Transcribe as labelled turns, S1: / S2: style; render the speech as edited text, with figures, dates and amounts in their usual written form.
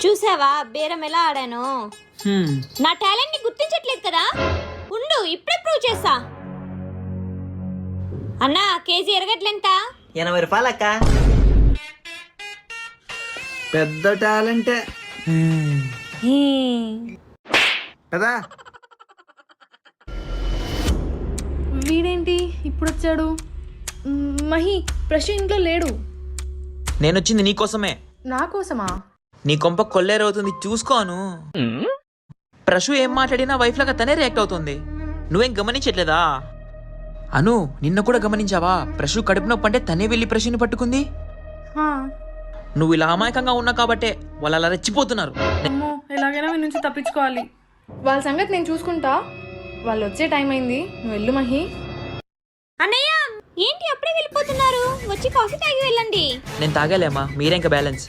S1: చూసావా బేరం ఎలా ఆడాను? నా టాలెంట్ ని గుర్తించట్లేదు కదా. ఉండు, ఇప్పుడే ప్రూవ్ చేస్తా. అన్నా, కేజీ ఎరగట్లెంత?
S2: 80 రూపాయలు అక్క.
S3: పెద్ద టాలెంటే కదా.
S4: వీడేంటి ఇప్పుడు వచ్చాడు? మహి, ప్రశ్న ఇంట్లో లేడు.
S5: నేనొచ్చింది నీకోసమే.
S4: నా కోసమా?
S5: నీ కొంప కొల్లేరవుతుంది చూసుకోను. ప్రశు ఏం మాట్లాడినా వైఫ్ లాగా తనే రియాక్ట్ అవుతుంది. నువ్వేం గమనించట్లేదా? అను, నిన్న కూడా గమనించావా? ప్రశు కడుపు నొప్పి అంటే తనే వెళ్ళి ప్రశుని పట్టుకుంది. నువ్వు ఇలా అమాయకంగా ఉన్నా కాబట్టే వాళ్ళు అలా రెచ్చిపోతున్నారు.
S4: అమ్మో, ఎలాగైనా మీ నుంచి తప్పించుకోవాలి. వాళ్ళ సంగతి నేను చూసుకుంటా. వాళ్ళు వచ్చే టైం అయింది, నువ్వు వెళ్ళు మహి.
S1: అన్నయ్య, ఏంటి అప్పుడే వెళ్ళిపోతున్నారు? వచ్చి కాఫీ తాగి వెళ్ళండి.
S5: నేను తాగాలేమ్మా, మీరే ఇంకా బ్యాలెన్స్.